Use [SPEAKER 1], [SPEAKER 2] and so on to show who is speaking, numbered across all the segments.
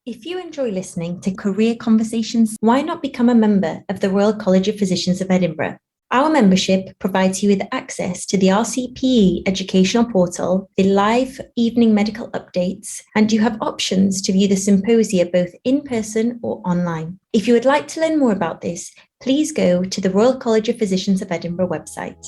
[SPEAKER 1] If you enjoy listening to career conversations, why not become a member of the Royal College of Physicians of Edinburgh? Our membership provides you with access to the RCPE educational portal, the live evening medical updates, and you have options to view the symposia both in person or online. If you would like to learn more about this, please go to the Royal College of Physicians of Edinburgh website.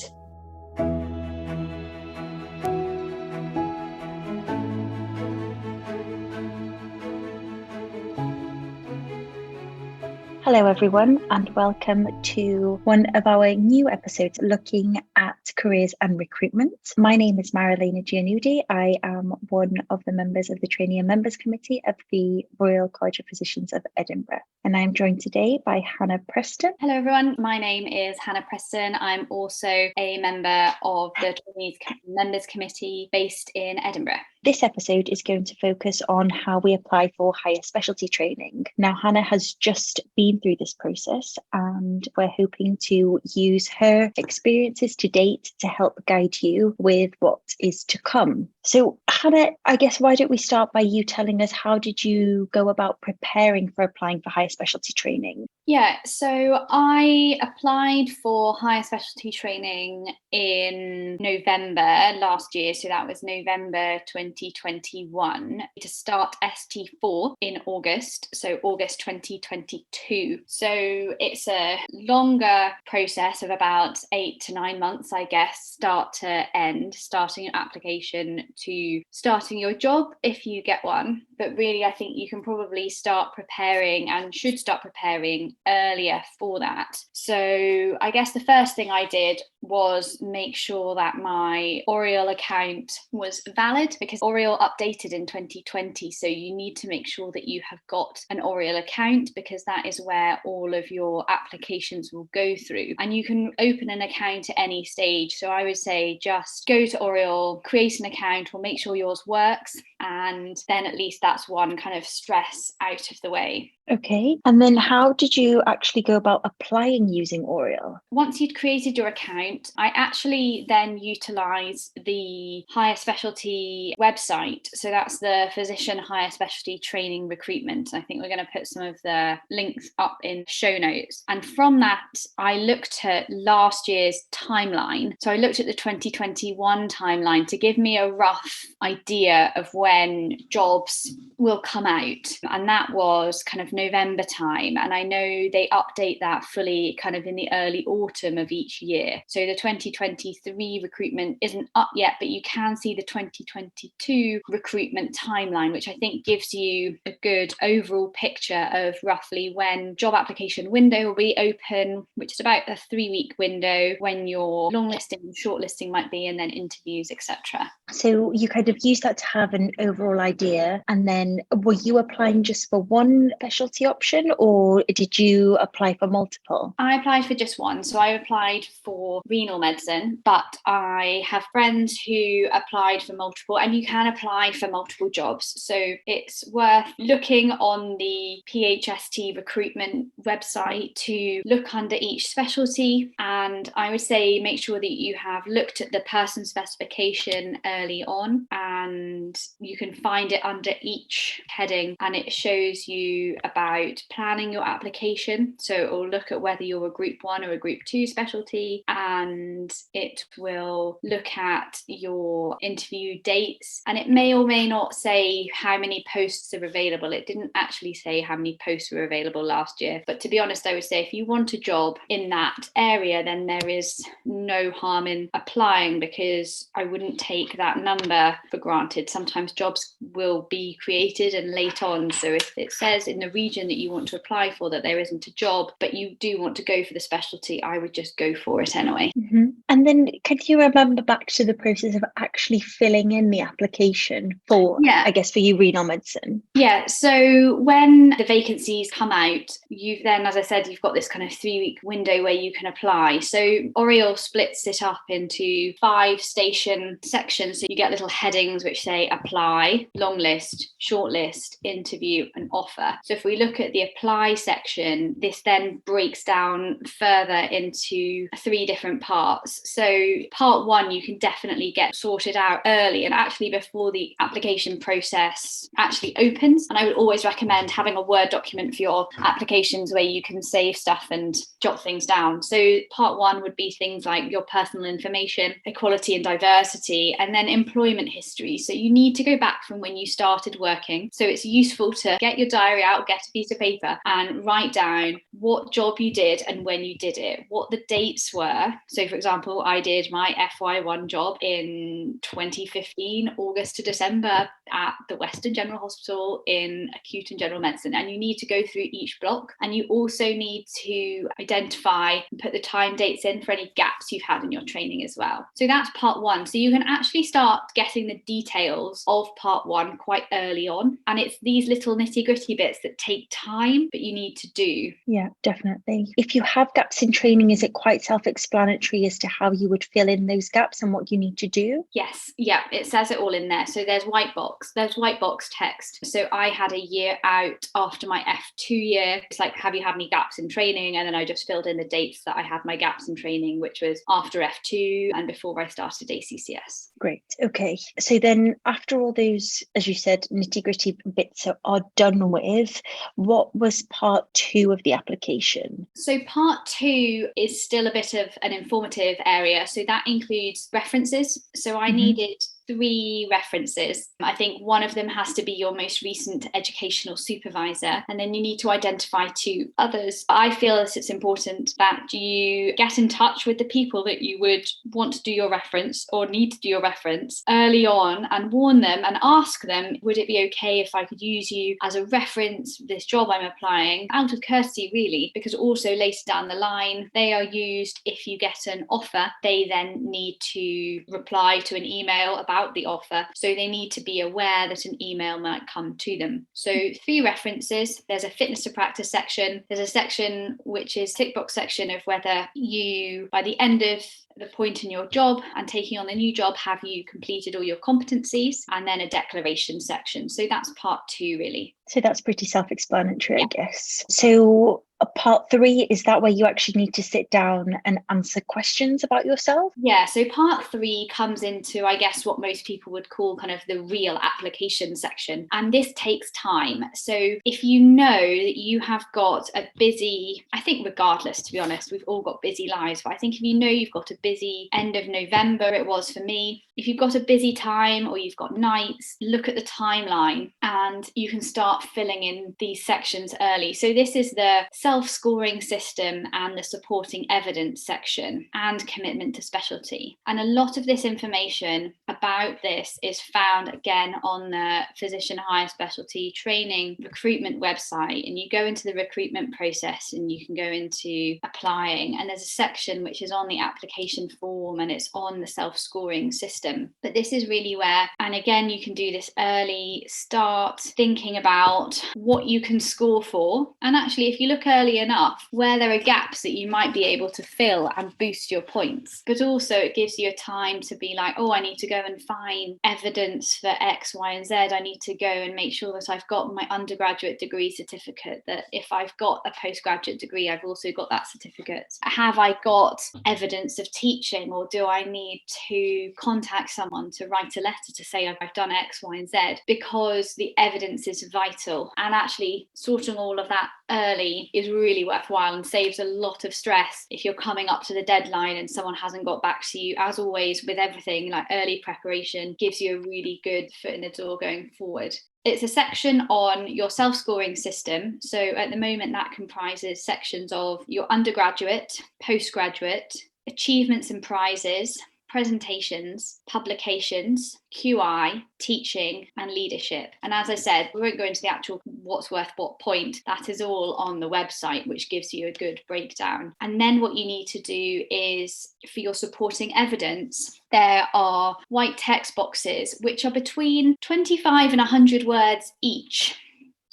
[SPEAKER 1] Hello everyone, and welcome to one of our new episodes looking at careers and recruitment. My name is Marilena Giannoudi. I am one of the members of the Trainee and Members Committee of the Royal College of Physicians of Edinburgh. And I am joined today by Hannah Preston.
[SPEAKER 2] Hello everyone, my name is Hannah Preston. I'm also a member of the Trainees Members Committee based in Edinburgh.
[SPEAKER 1] This episode is going to focus on how we apply for higher specialty training. Now, Hannah has just been through this process and we're hoping to use her experiences to date to help guide you with what is to come. So, Hannah, I guess why don't we start by you telling us how did you go about preparing for applying for higher specialty training?
[SPEAKER 2] Yeah, so I applied for higher specialty training in November last year. So that was November 2021 to start ST4 in August. So August 2022. So it's a longer process of about 8 to 9 months, I guess, start to end, starting your application to starting your job if you get one. But really, I think you can probably start preparing and should start preparing earlier for that. So I guess the first thing I did was make sure that my Oriel account was valid, because Oriel updated in 2020. So you need to make sure that you have got an Oriel account, because that is where all of your applications will go through. And you can open an account at any stage. So I would say just go to Oriel, create an account, or make sure yours works. And then at least that's one kind of stress out of the way.
[SPEAKER 1] Okay. And then how did you actually go about applying using Oriel?
[SPEAKER 2] Once you'd created your account, I actually then utilised the higher specialty website. So that's the Physician Higher Specialty Training Recruitment. I think we're going to put some of the links up in show notes. And from that, I looked at last year's timeline. So I looked at the 2021 timeline to give me a rough idea of when jobs will come out. And that was kind of November time, and I know they update that fully kind of in the early autumn of each year. So the 2023 recruitment isn't up yet, but you can see the 2022 recruitment timeline, which I think gives you a good overall picture of roughly when job application window will be open, which is about a 3-week window, when your longlisting and shortlisting might be, and then interviews, etc.
[SPEAKER 1] So you kind of used that to have an overall idea, and then were you applying just for one specialty option, or did you apply for multiple?
[SPEAKER 2] I applied for just one. So I applied for renal medicine, but I have friends who applied for multiple, and you can apply for multiple jobs. So it's worth looking on the HST recruitment website to look under each specialty. And I would say make sure that you have looked at the person specification early on, and you can find it under each heading, and it shows you about planning your application. So it will look at whether you're a group 1 or a group 2 specialty, and it will look at your interview dates, and it may or may not say how many posts are available. It didn't actually say how many posts were available last year, but to be honest, I would say if you want a job in that area, then there is no harm in applying, because I wouldn't take that number for granted. Sometimes jobs will be created and late on, so if it says in the region that you want to apply for that there isn't a job, but you do want to go for the specialty, I would just go for it anyway.
[SPEAKER 1] Mm-hmm. And then could you remember back to the process of actually filling in the application for, I guess, for you, renal medicine?
[SPEAKER 2] Yeah, so when the vacancies come out, you've then, as I said, you've got this kind of 3-week window where you can apply. So Oriel splits it up into 5 station sections. So you get little headings which say apply, long list, short list, interview, and offer. So if we look at the apply section, application, this then breaks down further into 3 different parts. So part 1, you can definitely get sorted out early and actually before the application process actually opens. And I would always recommend having a Word document for your applications where you can save stuff and jot things down. So part 1 would be things like your personal information, equality and diversity, and then employment history. So you need to go back from when you started working. So it's useful to get your diary out, get a piece of paper and write down what job you did and when you did it, what the dates were. So for example, I did my FY1 job in 2015, August to December at the Western General Hospital in acute and general medicine. And you need to go through each block, and you also need to identify and put the time dates in for any gaps you've had in your training as well. So that's part 1. So you can actually start getting the details of part 1 quite early on. And it's these little nitty-gritty bits that take time, but you need to do.
[SPEAKER 3] Yeah, definitely. If you have gaps in training, is it quite self-explanatory as to how you would fill in those gaps and what you need to do?
[SPEAKER 2] Yes, yeah, it says it all in there. So there's white box text. So I had a year out after my F2 year. It's like, have you had any gaps in training? And then I just filled in the dates that I had my gaps in training, which was after F2 and before I started ACCS.
[SPEAKER 3] Great. Okay. So then after all those, as you said, nitty-gritty bits are done with, what was part 2 of the application?
[SPEAKER 2] So part 2 is still a bit of an informative area. So that includes references. So I needed 3 references. I think one of them has to be your most recent educational supervisor, and then you need to identify 2 others. I feel that it's important that you get in touch with the people that you would want to do your reference or need to do your reference early on and warn them and ask them, would it be okay if I could use you as a reference for this job I'm applying, out of courtesy really, because also later down the line they are used if you get an offer. They then need to reply to an email about the offer, so they need to be aware that an email might come to them. So 3 references. There's a fitness to practice section. There's a section which is tick box section of whether you, by the end of the point in your job and taking on the new job, have you completed all your competencies, and then a declaration section. So that's part 2 really.
[SPEAKER 3] So that's pretty self-explanatory, I guess. So part 3, is that where you actually need to sit down and answer questions about yourself?
[SPEAKER 2] Yeah, so part 3 comes into, I guess, what most people would call kind of the real application section. And this takes time. So if you know that you have got a busy, I think regardless, to be honest, we've all got busy lives, but I think if you know you've got a busy end of November, it was for me, if you've got a busy time or you've got nights, look at the timeline and you can start filling in these sections early. So this is the self-scoring system and the supporting evidence section and commitment to specialty. And a lot of this information about this is found again on the physician higher specialty training recruitment website, and you go into the recruitment process and you can go into applying, and there's a section which is on the application form and it's on the self-scoring system. But this is really where, and again you can do this early, start thinking about what you can score for, and actually if you look early enough where there are gaps that you might be able to fill and boost your points. But also it gives you a time to be like, oh, I need to go and find evidence for X, Y, and Z. I need to go and make sure that I've got my undergraduate degree certificate, that if I've got a postgraduate degree, I've also got that certificate. Have I got evidence of teaching, or do I need to contact someone to write a letter to say I've done X, Y, and Z? Because the evidence is vital, and actually sorting all of that early is really worthwhile and saves a lot of stress if you're coming up to the deadline and someone hasn't got back to you. As always with everything, like early preparation gives you a really good foot in the door going forward. It's a section on your self-scoring system. So at the moment that comprises sections of your undergraduate, postgraduate, achievements and prizes, presentations, publications, QI, teaching, and leadership. And as I said, we won't go into the actual what's worth what point. That is all on the website, which gives you a good breakdown. And then what you need to do is, for your supporting evidence, there are white text boxes, which are between 25 and 100 words each,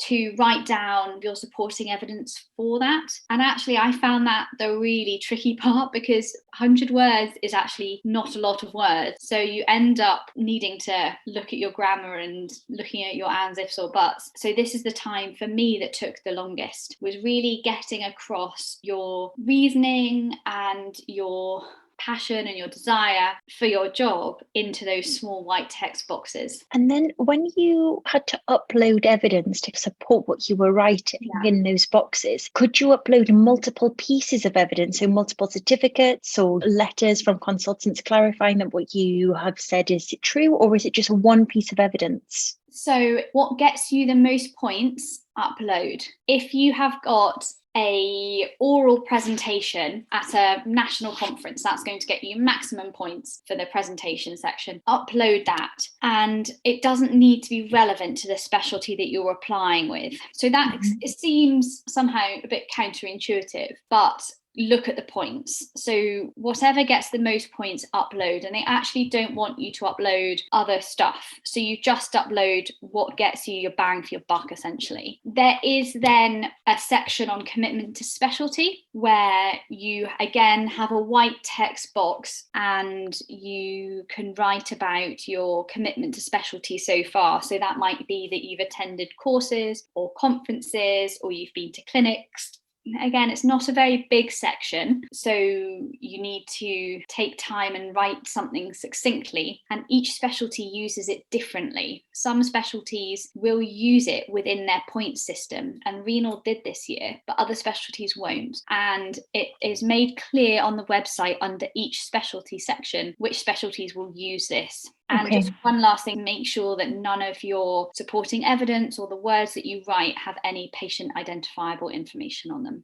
[SPEAKER 2] to write down your supporting evidence for that. And actually, I found that the really tricky part, because 100 words is actually not a lot of words. So you end up needing to look at your grammar and looking at your ands, ifs or buts. So this is the time for me that took the longest, was really getting across your reasoning and your passion and your desire for your job into those small white text boxes.
[SPEAKER 3] And then when you had to upload evidence to support what you were writing in those boxes, could you upload multiple pieces of evidence, so multiple certificates or letters from consultants clarifying that what you have said is true, or is it just one piece of evidence?
[SPEAKER 2] So what gets you the most points, upload. If you have got a oral presentation at a national conference, that's going to get you maximum points for the presentation section. Upload that, and it doesn't need to be relevant to the specialty that you're applying with. So that it seems somehow a bit counterintuitive, but look at the points. So whatever gets the most points, upload. And they actually don't want you to upload other stuff. So you just upload what gets you your bang for your buck, essentially. There is then a section on commitment to specialty, where you again have a white text box and you can write about your commitment to specialty so far. So that might be that you've attended courses or conferences, or you've been to clinics. Again, it's not a very big section, so you need to take time and write something succinctly, and each specialty uses it differently. Some specialties will use it within their point system, and renal did this year, but other specialties won't. And it is made clear on the website under each specialty section which specialties will use this. And just one last thing, make sure that none of your supporting evidence or the words that you write have any patient identifiable information on them.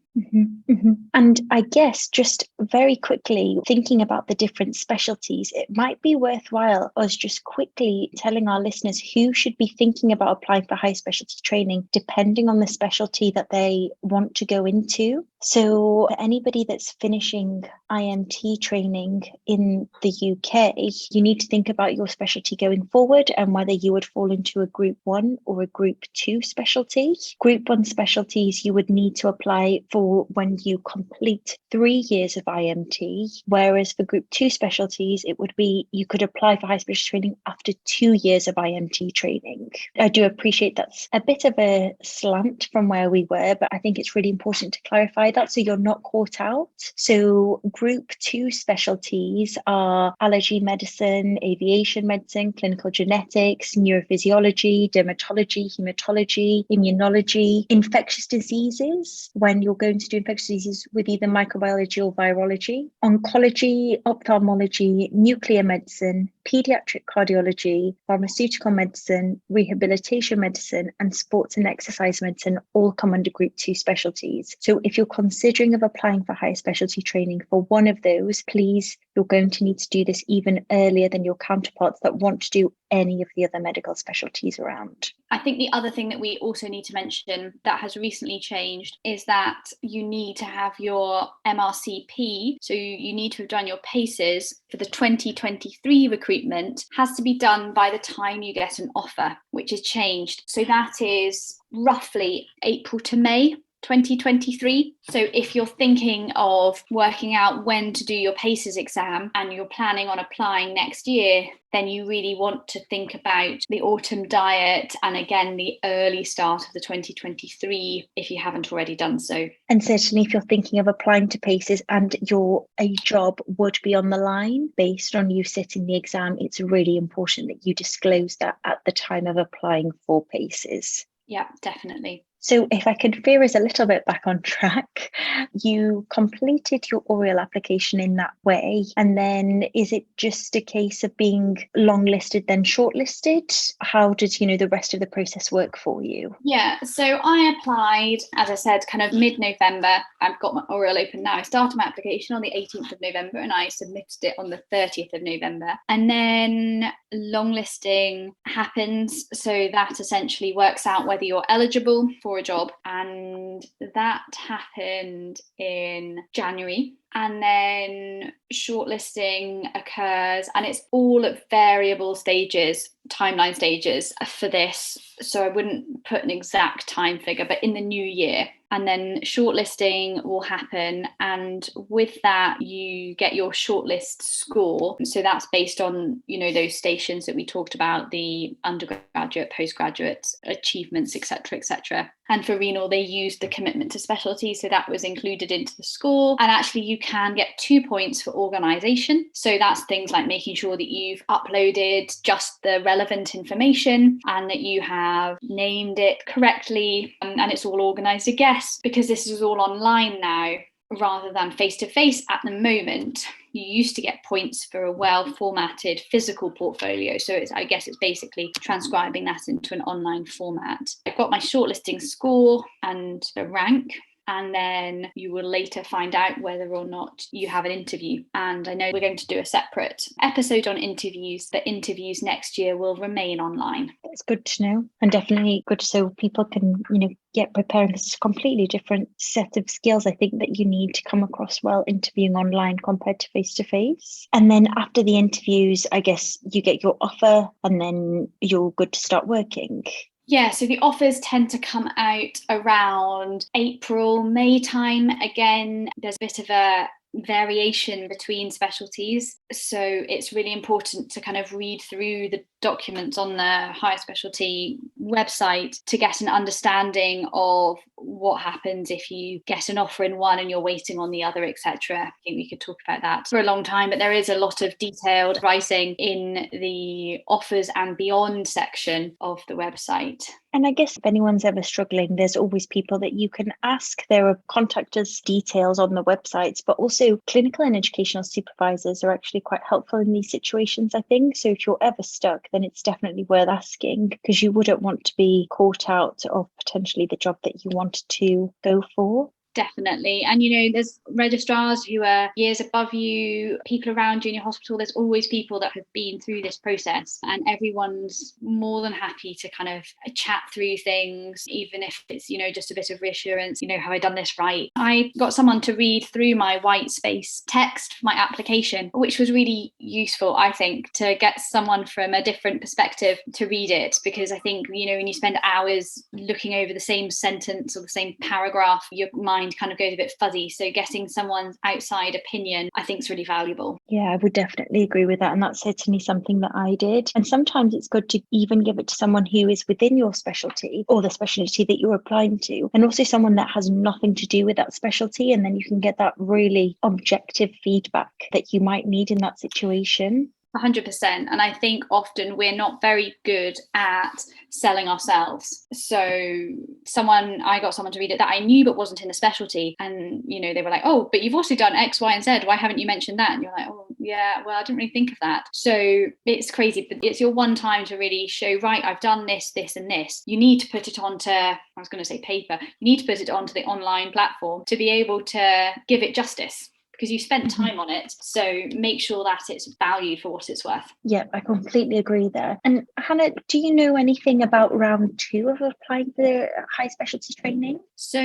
[SPEAKER 3] And I guess just very quickly, thinking about the different specialties, it might be worthwhile us just quickly telling our listeners who should be thinking about applying for high specialty training, depending on the specialty that they want to go into. So for anybody that's finishing IMT training in the UK, you need to think about your specialty going forward and whether you would fall into a Group 1 or a Group 2 specialty. Group 1 specialties you would need to apply for when you complete 3 years of IMT, whereas for Group 2 specialties, it would be you could apply for high specialty training after 2 years of IMT training. I do appreciate that's a bit of a slant from where we were, but I think it's really important to clarify that so you're not caught out. So Group 2 specialties are allergy medicine, aviation medicine, clinical genetics, neurophysiology, dermatology, hematology, immunology, infectious diseases, when you're going to do infectious diseases with either microbiology or virology, oncology, ophthalmology, nuclear medicine, pediatric cardiology, pharmaceutical medicine, rehabilitation medicine, and sports and exercise medicine all come under Group 2 specialties. So if you're considering of applying for higher specialty training for one of those, please, you're going to need to do this even earlier than your counterparts that want to do any of the other medical specialties around.
[SPEAKER 2] I think the other thing that we also need to mention that has recently changed is that you need to have your MRCP, so you need to have done your PACES for the 2023 recruitment, has to be done by the time you get an offer, which has changed. So that is roughly April to May 2023. So if you're thinking of working out when to do your PACES exam and you're planning on applying next year, then you really want to think about the autumn diet and again the early start of the 2023 if you haven't already done so.
[SPEAKER 3] And certainly if you're thinking of applying to PACES and a job would be on the line based on you sitting the exam, it's really important that you disclose that at the time of applying for PACES.
[SPEAKER 2] Yeah, definitely.
[SPEAKER 3] So if I could veer us a little bit back on track, you completed your oral application in that way. And then is it just a case of being longlisted, then shortlisted? How did, the rest of the process work for you?
[SPEAKER 2] Yeah, so I applied, as I said, kind of mid-November. I've got my oral open now. I started my application on the 18th of November and I submitted it on the 30th of November. And then longlisting happens. So that essentially works out whether you're eligible for a job, and that happened in January. and then shortlisting occurs, and it's all at variable stages, timeline stages for this. So I wouldn't put an exact time figure, but in the new year. And then shortlisting will happen. And with that, you get your shortlist score. So that's based on, those stations that we talked about, the undergraduate, postgraduate achievements, etc., etc. And for renal, they used the commitment to specialty. So that was included into the score. And actually, you can get 2 points for organisation. So that's things like making sure that you've uploaded just the relevant information and that you have named it correctly and it's all organised, I guess, because this is all online now rather than face-to-face at the moment. You used to get points for a well-formatted physical portfolio. So I guess it's basically transcribing that into an online format. I've got my shortlisting score and the rank. And then you will later find out whether or not you have an interview. And I know we're going to do a separate episode on interviews, but interviews next year will remain online.
[SPEAKER 3] It's good to know, and definitely good so people can, get prepared. It's a completely different set of skills, I think, that you need to come across well interviewing online compared to face-to-face. And then after the interviews, I guess you get your offer and then you're good to start working.
[SPEAKER 2] Yeah, so the offers tend to come out around April, May time. Again, there's a bit of a variation between specialties. So it's really important to kind of read through the documents on the higher specialty website to get an understanding of what happens if you get an offer in one and you're waiting on the other, etc. I think we could talk about that for a long time, but there is a lot of detailed writing in the offers and beyond section of the website.
[SPEAKER 3] And I guess if anyone's ever struggling, there's always people that you can ask. There are contact us details on the websites, but also clinical and educational supervisors are actually quite helpful in these situations, I think. So if you're ever stuck, then it's definitely worth asking, because you wouldn't want to be caught out of potentially the job that you wanted to go for.
[SPEAKER 2] Definitely. And, there's registrars who are years above you, people around you in your hospital. There's always people that have been through this process, and everyone's more than happy to kind of chat through things, even if it's, just a bit of reassurance, have I done this right? I got someone to read through my white space text for my application, which was really useful, I think, to get someone from a different perspective to read it, because I think, when you spend hours looking over the same sentence or the same paragraph, your mind kind of goes a bit fuzzy. So getting someone's outside opinion, I think, is really valuable.
[SPEAKER 3] Yeah, I would definitely agree with that. And that's certainly something that I did. And sometimes it's good to even give it to someone who is within your specialty or the specialty that you're applying to, and also someone that has nothing to do with that specialty. And then you can get that really objective feedback that you might need in that situation.
[SPEAKER 2] 100%. And I think often we're not very good at selling ourselves. So I got someone to read it that I knew but wasn't in the specialty, and they were like, oh, but you've also done X, Y, and Z, why haven't you mentioned that? And you're like, oh yeah, well, I didn't really think of that. So it's crazy, but it's your one time to really show, right, I've done this, this, and this. You need to put it onto, I was going to say paper, you need to put it onto the online platform to be able to give it justice, because you spent time on it. So make sure that it's valued for what it's worth.
[SPEAKER 3] Yeah, I completely agree there. And Hannah, do you know anything about round 2 of applying for high specialty training?
[SPEAKER 2] So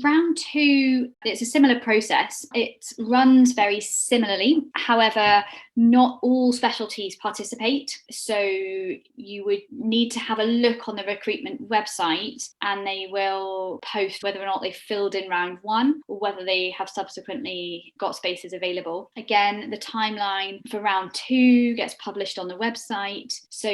[SPEAKER 2] round 2, it's a similar process. It runs very similarly. However, not all specialties participate. So you would need to have a look on the recruitment website, and they will post whether or not they filled in round 1 or whether they have subsequently got spaces available. Again, the timeline for round 2 gets published on the website. So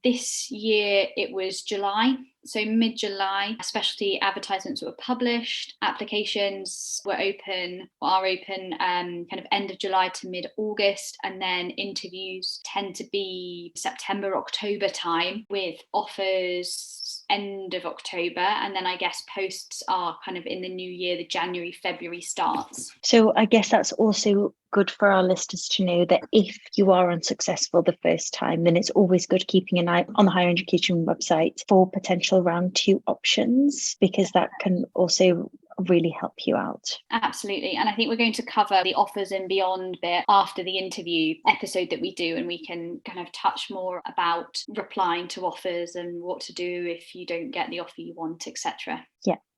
[SPEAKER 2] this year it was July. So mid-July, specialty advertisements were published, applications are open kind of end of July to mid-August, and then interviews tend to be September, October time, with offers end of October, and then I guess posts are kind of in the new year, the January, February starts.
[SPEAKER 3] So I guess that's also good for our listeners to know that if you are unsuccessful the first time, then it's always good keeping an eye on the higher education website for potential round 2 options, because that can also really help you out.
[SPEAKER 2] Absolutely. And I think we're going to cover the offers and beyond bit after the interview episode that we do, and we can kind of touch more about replying to offers and what to do if you don't get the offer you want, etc.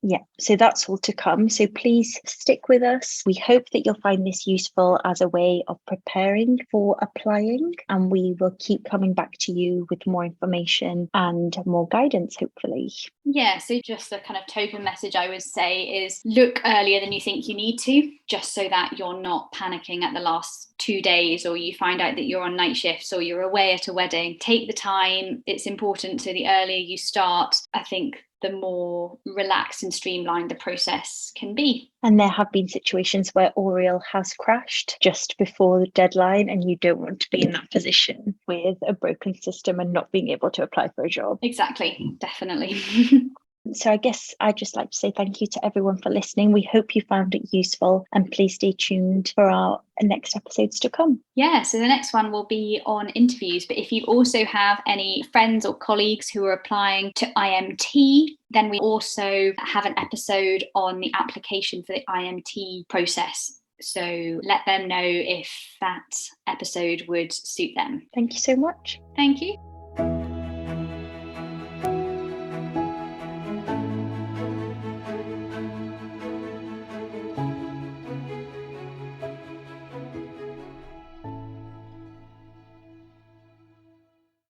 [SPEAKER 3] Yeah. So that's all to come. So please stick with us. We hope that you'll find this useful as a way of preparing for applying, and we will keep coming back to you with more information and more guidance, hopefully.
[SPEAKER 2] Yeah, so just a kind of token message I would say is look earlier than you think you need to, just so that you're not panicking at the last 2 days, or you find out that you're on night shifts or you're away at a wedding. Take the time. It's important. So the earlier you start, I think the more relaxed and streamlined the process can be.
[SPEAKER 3] And there have been situations where Oriel has crashed just before the deadline, and you don't want to be in that position with a broken system and not being able to apply for a job.
[SPEAKER 2] Exactly, definitely.
[SPEAKER 3] So I guess I'd just like to say thank you to everyone for listening. We hope you found it useful, and please stay tuned for our next episodes to come.
[SPEAKER 2] Yeah, so the next one will be on interviews. But if you also have any friends or colleagues who are applying to IMT, then we also have an episode on the application for the IMT process. So let them know if that episode would suit them.
[SPEAKER 3] Thank you so much.
[SPEAKER 2] Thank you.